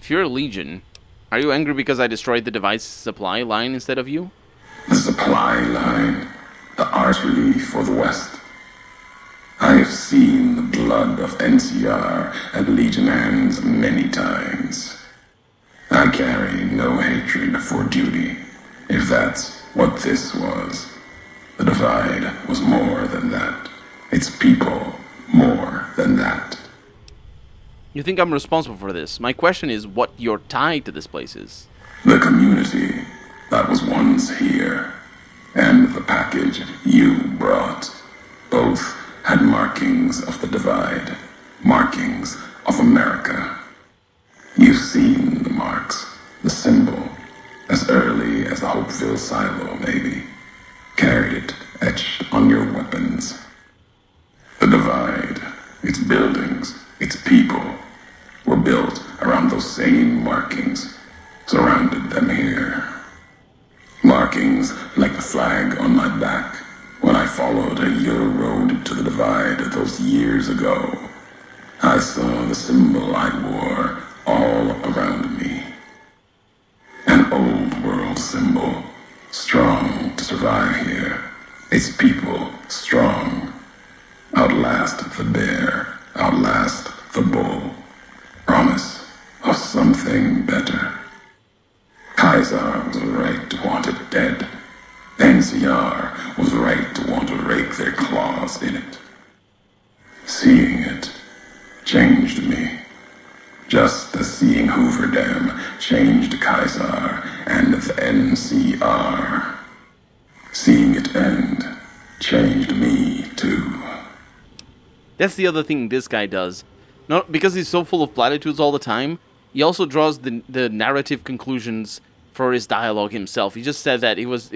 if you're a Legion, are you angry because I destroyed the device supply line instead of you? The supply line, the artery for the West. I have seen the blood of NCR and Legion hands many times. I carry no hatred for duty, if that's what this was. The Divide was more than that. Its people more than that. You think I'm responsible for this? My question is what your tie to this place is. The community that was once here, and the package you brought, both had markings of the Divide, markings of America. You've seen the marks, the symbol, as early as the Hopeville silo, maybe. Carried it etched on your weapons. The Divide, its buildings, its people, were built around those same markings, surrounded them here. Markings like the flag on my back when I followed a Euro road to the Divide those years ago. I saw the symbol I wore all around me. An old world symbol, strong to survive here. Its people strong. Outlast the bear, outlast the bull. Promise of something better. Kaiser was right to want it dead. NCR was right to want to rake their claws in it. Seeing it changed me. Just as seeing Hoover Dam changed Kaiser and the NCR. Seeing it end changed me too. That's the other thing this guy does. Not because he's so full of platitudes all the time, he also draws the narrative conclusions for his dialogue himself. He just said that he was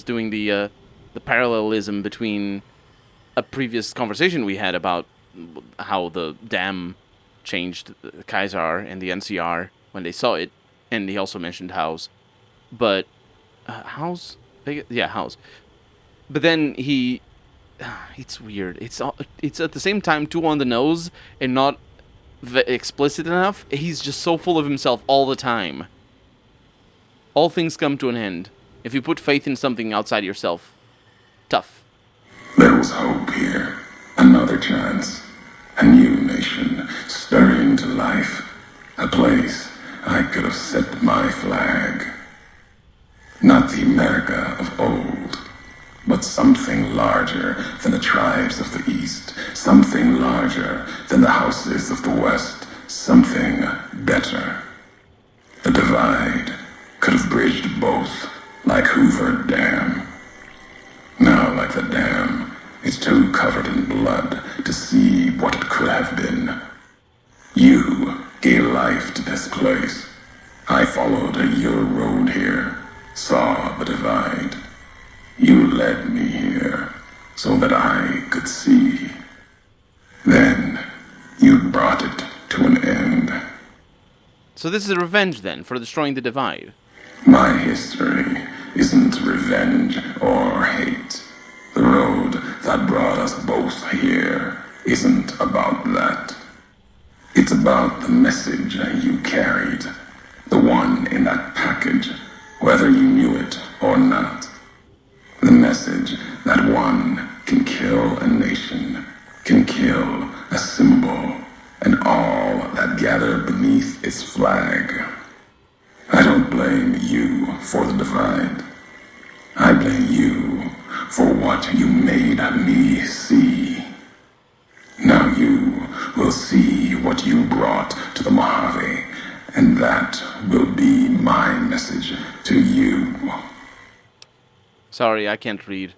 doing the parallelism between a previous conversation we had about how the dam changed Kaiser and the NCR when they saw it, and he also mentioned House. But House? Yeah, House. But then it's weird. It's at the same time too on the nose and not explicit enough. He's just so full of himself all the time. All things come to an end. If you put faith in something outside yourself, tough. There was hope here. Another chance. A new nation stirring to life. A place I could have set my flag. Not the America of old, but something larger than the tribes of the East, something larger than the houses of the West, something better. The Divide could have bridged both, like Hoover Dam. Now, like the dam, it's too covered in blood to see what it could have been. You gave life to this place. I followed your road here, saw the Divide. You led me here so that I could see. Then you brought it to an end. So this is revenge then for destroying the Divide. My history isn't revenge or hate. The road that brought us both here isn't about that. It's about the message you carried, the one in that package, whether you knew it or not. The message that one can kill a nation, can kill a symbol, and all that gather beneath its flag. I don't blame you for the Divide. I blame you for what you made me see. Now you will see what you brought to the Mojave, and that will be my message to you. Sorry, I can't read.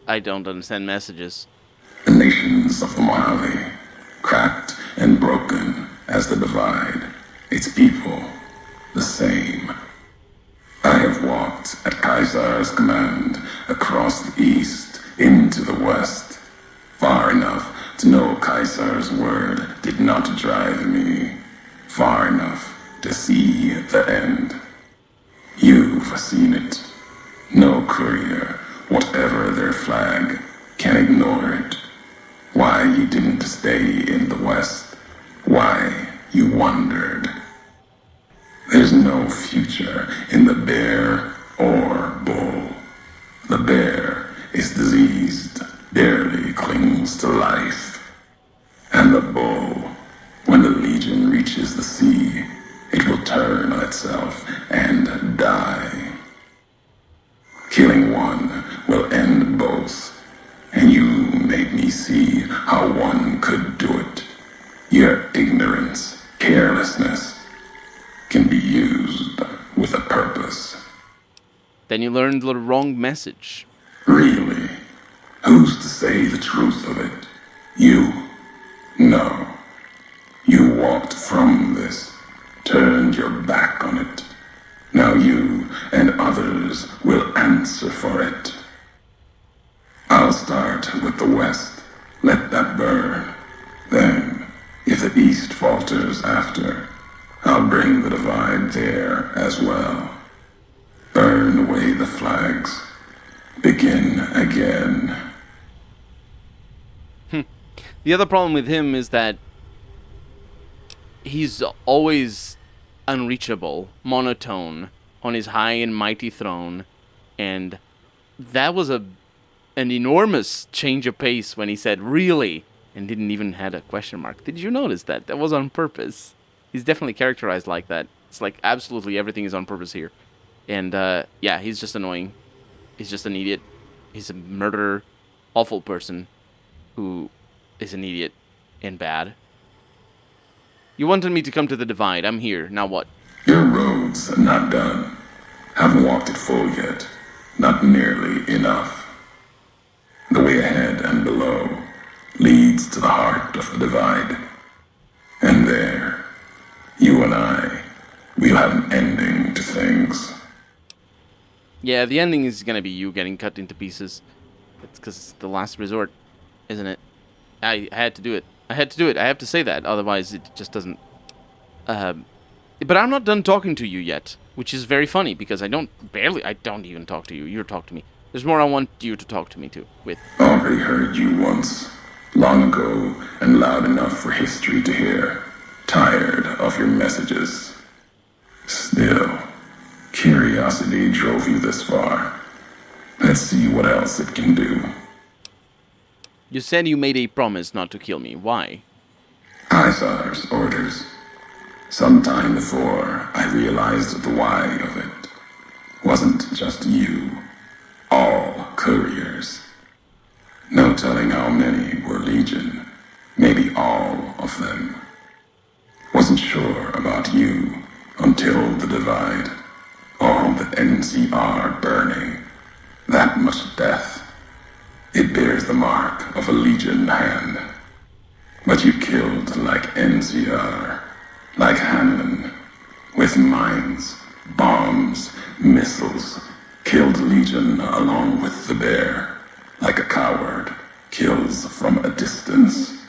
I don't understand messages. The nations of the Mojave, cracked and broken as the Divide, its people, the same. I have walked at Kaiser's command across the east into the west, far enough to know Kaiser's word did not drive me, far enough to see the end. You've seen it. No courier, whatever their flag, can ignore it. Why you didn't stay in the west, why you wandered. no future in the bear or bull. The bear is diseased, barely clings to life. And the bull, when the legion reaches the sea, it will turn on itself and die. Killing one will end both, and you made me see how one could do it. Your ignorance, carelessness, can be used with a purpose. Then you learned the wrong message. Really? Who's to say the truth of it? You? No. You walked from this, turned your back on it. Now you and others will answer for it. I'll start with the West. Let that burn. Then, if the East falters after, I'll bring the divide there as well. Burn away the flags. Begin again. The other problem with him is that he's always unreachable, monotone, on his high and mighty throne, and that was an enormous change of pace when he said, really, and didn't even had a question mark. Did you notice that? That was on purpose. He's definitely characterized like that. It's like absolutely everything is on purpose here. And, yeah, he's just annoying. He's just an idiot. He's a murderer, awful person who is an idiot and bad. You wanted me to come to the divide. I'm here. Now what? Your road's not done. Haven't walked it full yet. Not nearly enough. The way ahead and below leads to the heart of the divide. And there, you and I, we'll have an ending to things. Yeah, the ending is gonna be you getting cut into pieces. It's because it's the last resort, isn't it? I had to do it. I had to do it. I have to say that. Otherwise, it just doesn't... But I'm not done talking to you yet, which is very funny, because I don't even talk to you. You talk to me. There's more I want you to talk to me, with. Already heard you once, long ago, and loud enough for history to hear. Tired of your messages. Still, curiosity drove you this far. Let's see what else it can do. You said you made a promise not to kill me. Why? Caesar's orders. Sometime before I realized the why of it. Wasn't just you. All couriers. No telling how many were legion. Maybe all of them. Wasn't sure about you until the divide. All the NCR burning. That much death. It bears the mark of a legion hand. But you killed like NCR, like Hanlon, with mines, bombs, missiles, killed legion along with the bear, like a coward kills from a distance.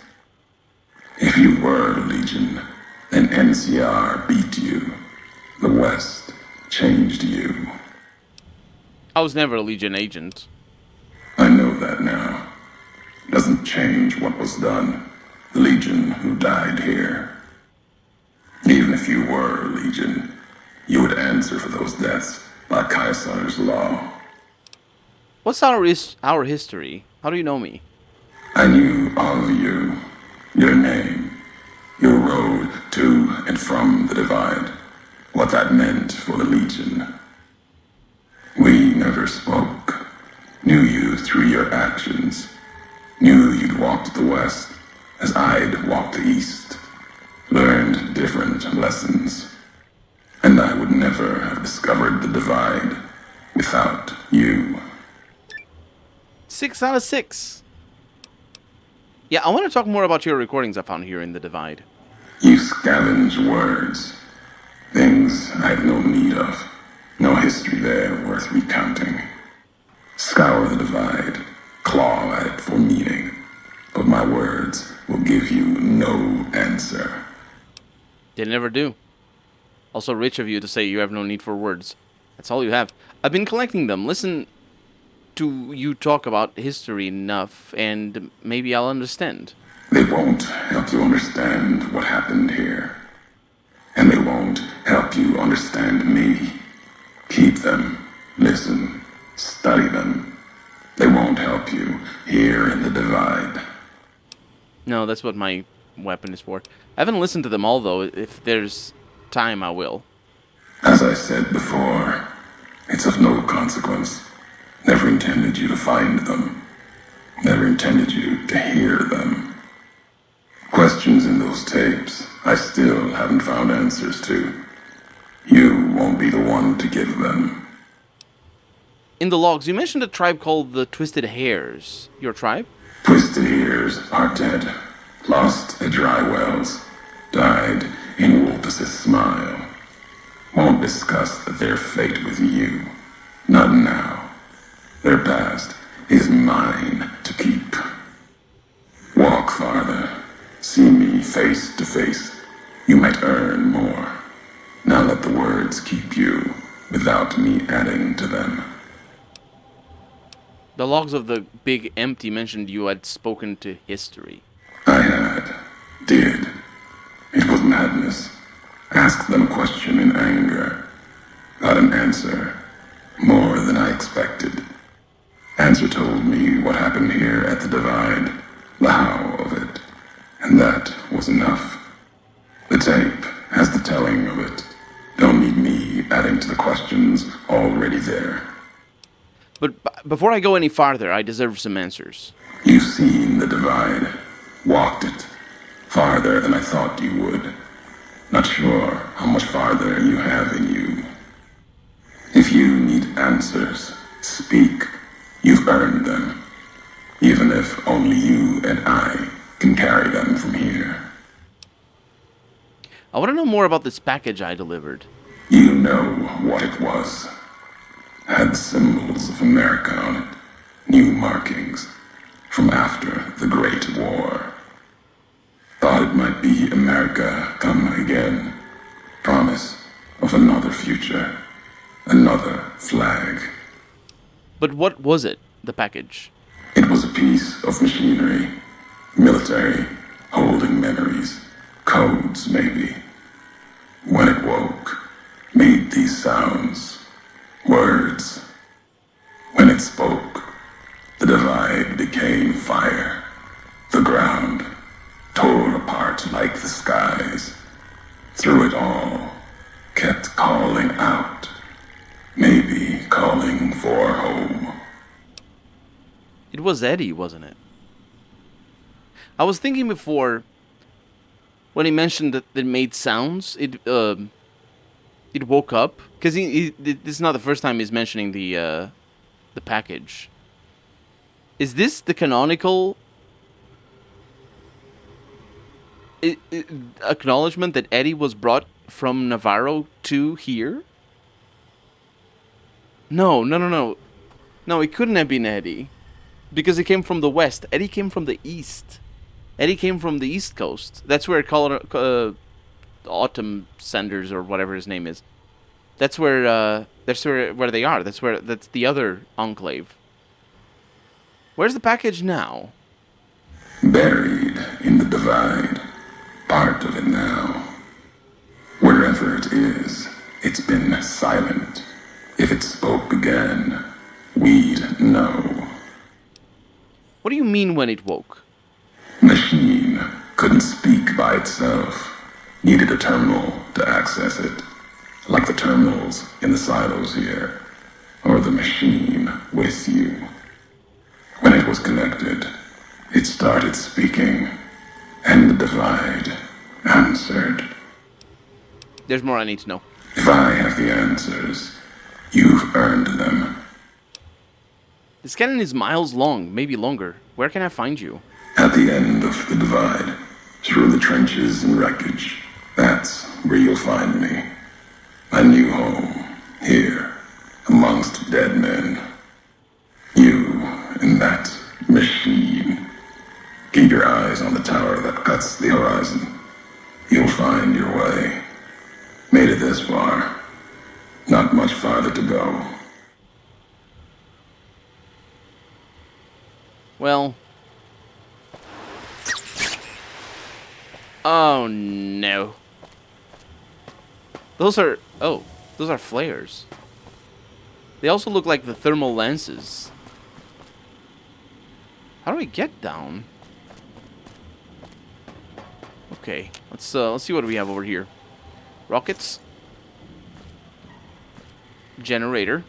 If you were legion, then NCR beat you. The West changed you. I was never a Legion agent. I know that now. Doesn't change what was done. The Legion who died here. Even if you were Legion, you would answer for those deaths by Caesar's law. What's our history? How do you know me? I knew all of you. Your name. Your road to and from the divide. What that meant for the Legion. We never spoke. Knew you through your actions. Knew you'd walked the West as I'd walked the East. Learned different lessons. And I would never have discovered the divide without you. 6 out of 6. Yeah, I want to talk more about your recordings I found here in the divide. You scavenge words. Things I have no need of. No history there worth recounting. Scour the divide. Claw at it for meaning. But my words will give you no answer. They never do. Also rich of you to say you have no need for words. That's all you have. I've been collecting them. Listen to you talk about history enough, and maybe I'll understand. They won't help you understand what happened here. And they won't help to understand me. Keep them, listen, study them. They won't help you here in the Divide. No, that's what my weapon is for. I haven't listened to them all, though. If there's time, I will. As I said before, it's of no consequence. Never intended you to find them. Never intended you to hear them. Questions in those tapes I still haven't found answers to. You won't be the one to give them. In the logs, you mentioned a tribe called the Twisted Hares. Your tribe? Twisted Ears are dead. Lost at dry wells. Died in Wolpus's smile. Won't discuss their fate with you. Not now. Their past is mine to keep. Walk farther. See me face to face. You might earn more. Now let the words keep you, without me adding to them. The logs of the Big Empty mentioned you had spoken to history. I had. Did. It was madness. Asked them a question in anger. Got an answer. More than I expected. Answer told me what happened here at the Divide. The how of it. And that was enough. The tape has the telling of it. Don't need me adding to the questions already there. But before I go any farther, I deserve some answers. You've seen the Divide. Walked it. Farther than I thought you would. Not sure how much farther you have in you. If you need answers, speak. You've earned them. Even if only you and I can carry them from here. I want to know more about this package I delivered. You know what it was. Had symbols of America on it. New markings. From after the Great War. Thought it might be America come again. Promise of another future. Another flag. But what was it, the package? It was a piece of machinery. Military. Holding memories. Codes, maybe. When it woke, made these sounds. Words. When it spoke, the Divide became fire. The ground tore apart like the skies. Through it all, kept calling out. Maybe calling for home. It was Eddie, wasn't it? I was thinking before, when he mentioned that it made sounds, it woke up, because this is not the first time he's mentioning the package. Is this the canonical acknowledgement that Eddie was brought from Navarro to here? No, it couldn't have been Eddie, because he came from the west. Eddie came from the east. Eddie came from the East Coast. That's where Autumn Senders, or whatever his name is. That's where they are. That's the other enclave. Where's the package now? Buried in the Divide. Part of it now. Wherever it is, it's been silent. If it spoke again, we'd know. What do you mean when it woke? Machine couldn't speak by itself. Needed a terminal to access it. Like the terminals in the silos here. Or the machine with you. When it was connected, it started speaking. And the Divide answered. There's more I need to know. If I have the answers, you've earned them. This cannon is miles long, maybe longer. Where can I find you? At the end of the Divide, through the trenches and wreckage, that's where you'll find me. My new home, here, amongst dead men. You and that machine. Keep your eyes on the tower that cuts the horizon. You'll find your way. Made it this far. Not much farther to go. Well... Oh, no. Those are... Oh, those are flares. They also look like the thermal lances. How do I get down? Okay, let's see what we have over here. Rockets. Generator.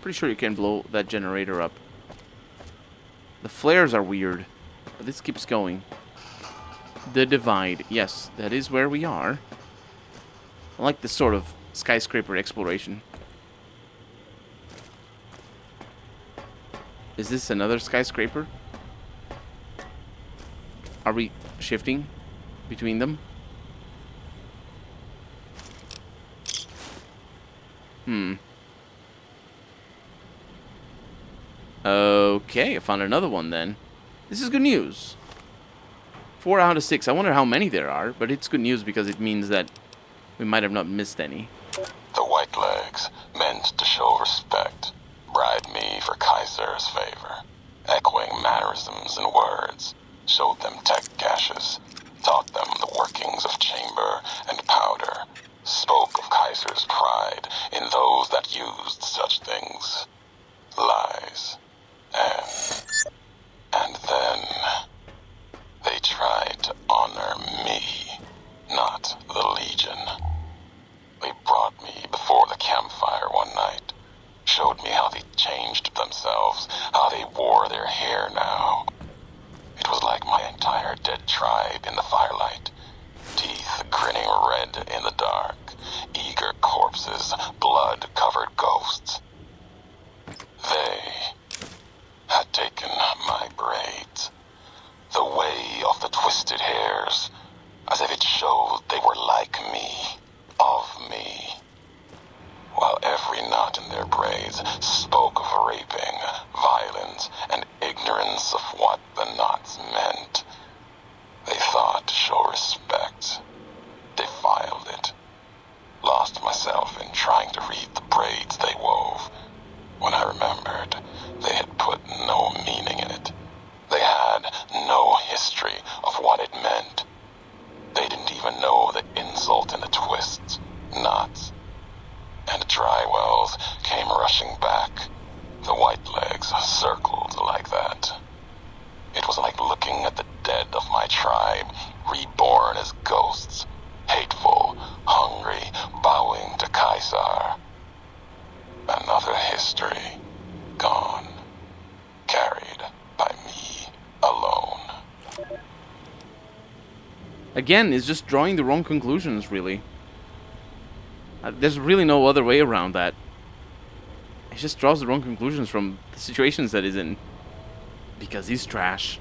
Pretty sure you can blow that generator up. The flares are weird, but this keeps going. The divide. Yes, that is where we are. I like this sort of skyscraper exploration. Is this another skyscraper? Are we shifting between them? Okay, I found another one then. This is good news. 4 out of 6. I wonder how many there are, but it's good news because it means that we might have not missed any. The white legs meant to show respect, bribed me for Kaiser's favor, echoing mannerisms and words, showed them tech caches, taught them the workings of chamber and powder, spoke of Kaiser's pride in those that used such things. Lies. And then they tried to honor me, not the Legion. They brought me before the campfire one night, showed me how they changed themselves, how they wore their hair now. It was like my entire dead tribe in the firelight, teeth grinning red in the dark, eager corpses, blood-covered ghosts. They had taken my braids, the way of the twisted hairs, as if it showed they were like me, of me. While every knot in their braids spoke of raping, violence, and ignorance of what the knots meant. They thought to show respect, defiled it. Lost myself in trying to read the braids they wove. When I remembered, they had put no meaning in it. They had no history of what it meant. They didn't even know the insult in the twists, knots. And the dry wells came rushing back. The white legs circled like that. It was like looking at the dead of my tribe, reborn as ghosts, hateful, hungry, bowing to Kaiser. Another history, gone, carried by me alone. Again, it's just drawing the wrong conclusions, really. There's really no other way around that. It just draws the wrong conclusions from the situations that he's in. Because he's trash.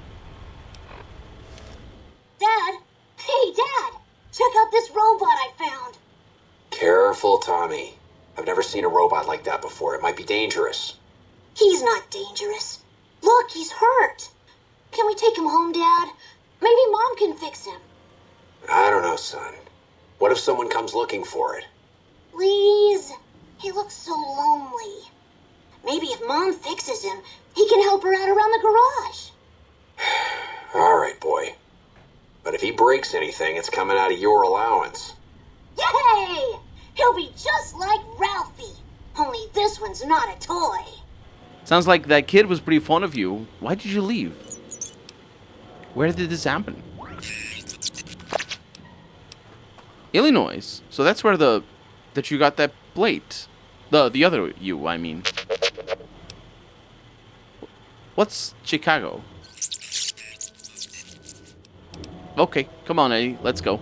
Dad! Hey, Dad! Check out this robot I found! Careful, Tommy. I've never seen a robot like that before. It might be dangerous. He's not dangerous. Look, he's hurt. Can we take him home, Dad? Maybe Mom can fix him. I don't know, son. What if someone comes looking for it? Please? He looks so lonely. Maybe if Mom fixes him, he can help her out around the garage. All right, boy. But if he breaks anything, it's coming out of your allowance. Yay! He'll be just like Ralphie. Only this one's not a toy. Sounds like that kid was pretty fond of you. Why did you leave? Where did this happen? Illinois. So that's where that you got that plate. The other you, I mean. What's Chicago? Okay, come on, Eddie. Let's go.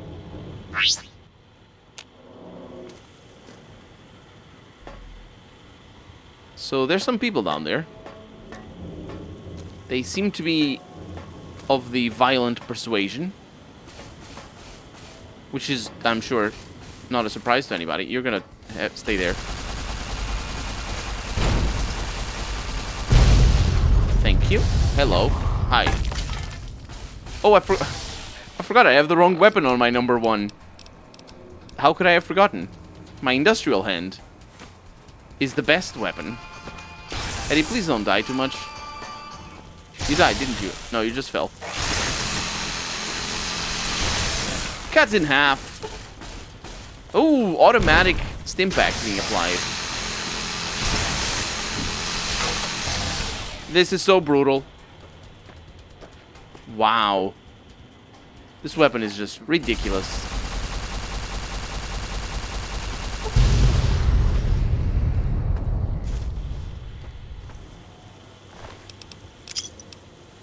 So there's some people down there. They seem to be of the violent persuasion. Which is, I'm sure, not a surprise to anybody. You're gonna stay there. Thank you. Hello. Hi. Oh, I forgot I have the wrong weapon on my number 1. How could I have forgotten? My industrial hand is the best weapon. Eddie, please don't die too much. You died, didn't you? No, you just fell. Cuts in half. Oh, automatic stim pack being applied. This is so brutal. Wow. This weapon is just ridiculous.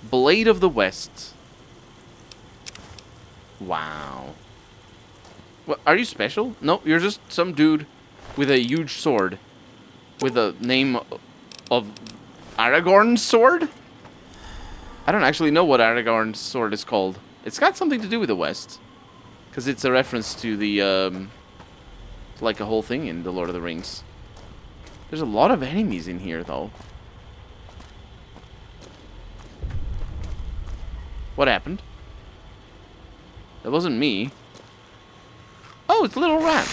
Blade of the West. Wow. What, are you special? No, you're just some dude with a huge sword. With a name of Aragorn's sword? I don't actually know what Aragorn's sword is called. It's got something to do with the West. Because it's a reference to the, like a whole thing in The Lord of the Rings. There's a lot of enemies in here, though. What happened? That wasn't me. Oh, it's little rats.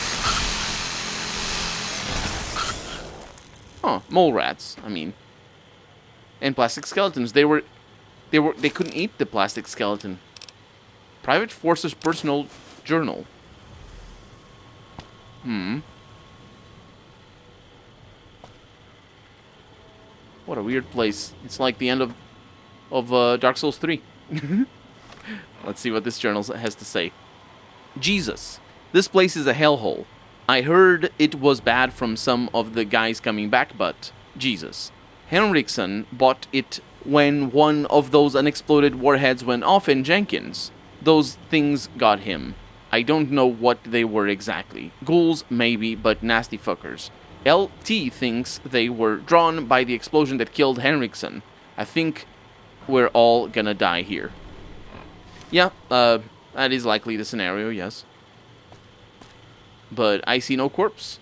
Oh, mole rats, I mean. And plastic skeletons. They couldn't eat the plastic skeleton. Private Force's personal journal. What a weird place. It's like the end of Dark Souls 3. Let's see what this journal has to say. Jesus. This place is a hellhole. I heard it was bad from some of the guys coming back, but Jesus. Henriksen bought it when one of those unexploded warheads went off in Jenkins. Those things got him. I don't know what they were exactly. Ghouls, maybe, but nasty fuckers. LT thinks they were drawn by the explosion that killed Henriksen. I think we're all gonna die here. Yeah, that is likely the scenario, yes. But I see no corpse.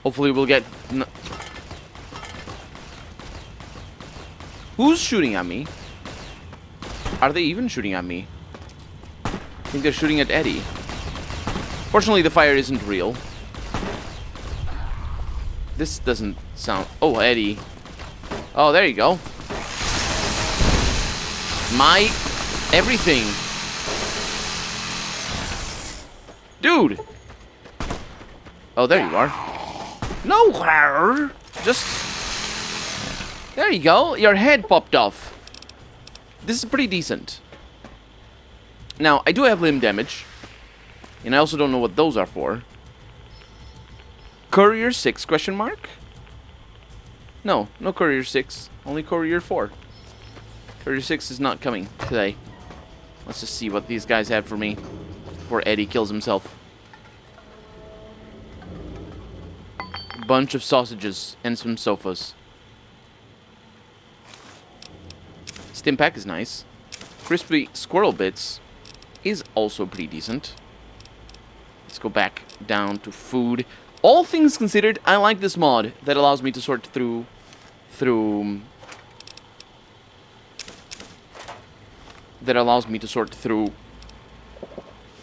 Hopefully we'll get... Who's shooting at me? Are they even shooting at me? I think they're shooting at Eddie. Fortunately, the fire isn't real. This doesn't sound... Oh, Eddie. Oh, there you go. My... everything. Dude! Oh, there you are. No! Just... There you go. Your head popped off. This is pretty decent. Now, I do have limb damage. And I also don't know what those are for. Courier 6, question mark? No, no Courier 6. Only Courier 4. Courier 6 is not coming today. Let's just see what these guys have for me before Eddie kills himself. Bunch of sausages and some sofas. Stim pack is nice. Crispy squirrel bits is also pretty decent. Let's go back down to food. All things considered, I like this mod that allows me to sort through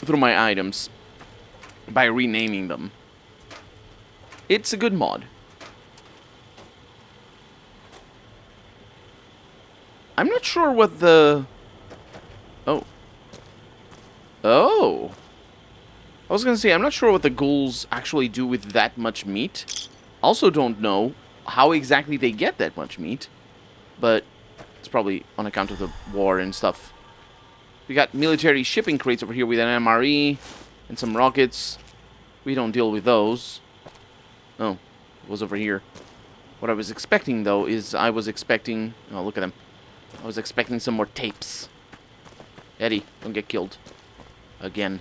my items by renaming them. It's a good mod. I'm not sure what the... Oh. Oh. I was gonna say, I'm not sure what the ghouls actually do with that much meat. Also don't know how exactly they get that much meat. But it's probably on account of the war and stuff. We got military shipping crates over here with an MRE and some rockets. We don't deal with those. Oh, it was over here. What I was expecting, though, is I was expecting... Oh, look at them. I was expecting some more tapes. Eddie, don't get killed. Again.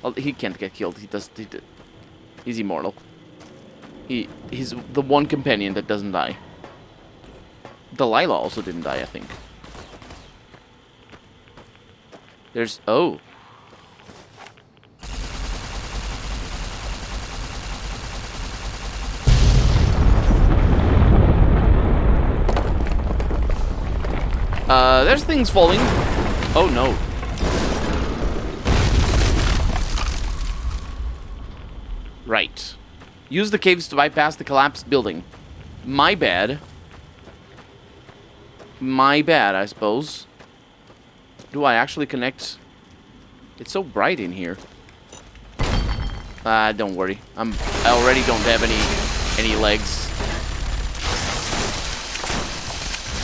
Well, he can't get killed. He's immortal. He's the one companion that doesn't die. Delilah also didn't die, I think. There's... Oh. There's things falling. Oh, no. Right. Use the caves to bypass the collapsed building. My bad. My bad, I suppose. Do I actually connect? It's so bright in here. Don't worry. I already don't have any legs.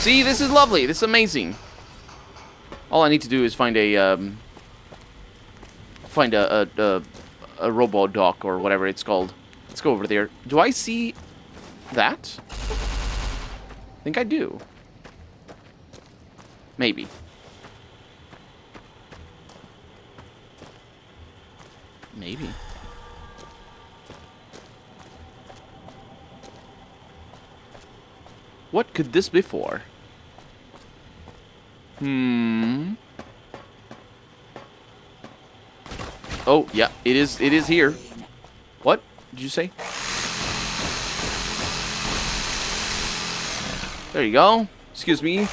See, this is lovely. This is amazing. All I need to do is find a robot dock or whatever it's called. Let's go over there. Do I see that? I think I do. Maybe. Maybe. What could this be for? Oh, yeah, it is here. What did you say? There you go. Excuse me.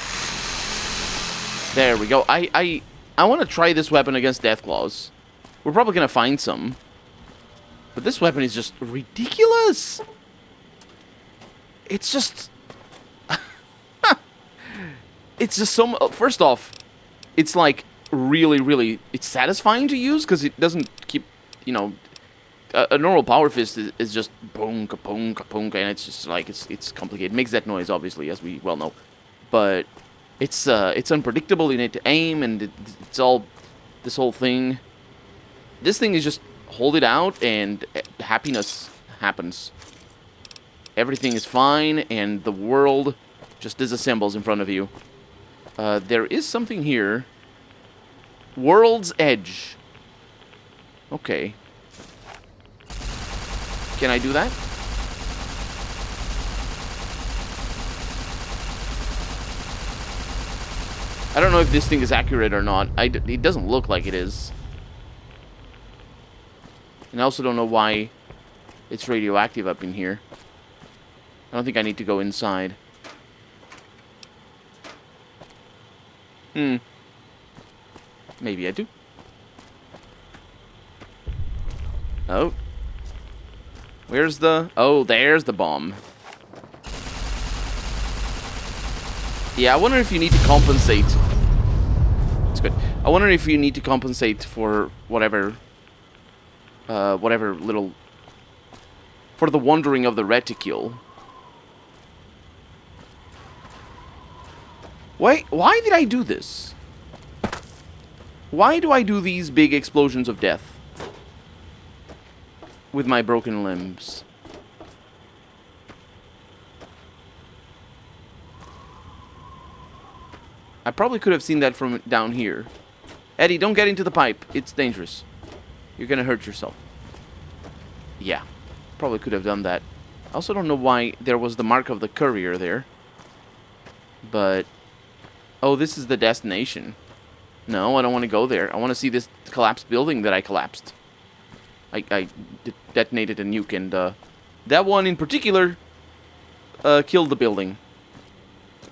There we go. I want to try this weapon against Deathclaws. We're probably going to find some. But this weapon is just ridiculous. It's just... it's just so... First off, it's like really... It's satisfying to use because it doesn't keep, you know... A normal power fist is just boom, ka-boom, ka-boom, and it's just like, it's complicated. It makes that noise, obviously, as we well know. But it's unpredictable. You need to aim, and it's all... This whole thing... This thing is just hold it out and happiness happens. Everything is fine and the world just disassembles in front of you. There is something here. World's Edge. Okay. Can I do that? I don't know if this thing is accurate or not. It doesn't look like it is. And I also don't know why it's radioactive up in here. I don't think I need to go inside. Maybe I do. Oh. Where's the... Oh, there's the bomb. Yeah, I wonder if you need to compensate. It's good. I wonder if you need to compensate for whatever little... For the wandering of the reticule. Wait, why did I do this? Why do I do these big explosions of death? With my broken limbs. I probably could have seen that from down here. Eddie, don't get into the pipe. It's dangerous. You're gonna hurt yourself. Yeah, probably could have done that. I also don't know why there was the mark of the Courier there. But... Oh, this is the destination. No, I don't want to go there. I want to see this collapsed building that I collapsed. I detonated a nuke, and that one in particular killed the building.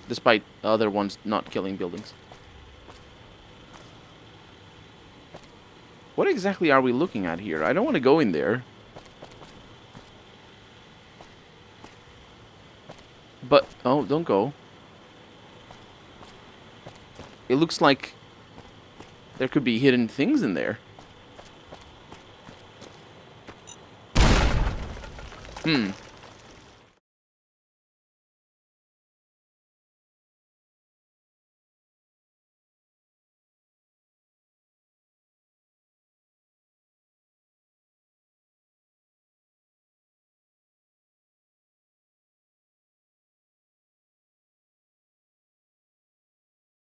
Despite other ones not killing buildings. What exactly are we looking at here? I don't want to go in there. But, oh, don't go. It looks like there could be hidden things in there.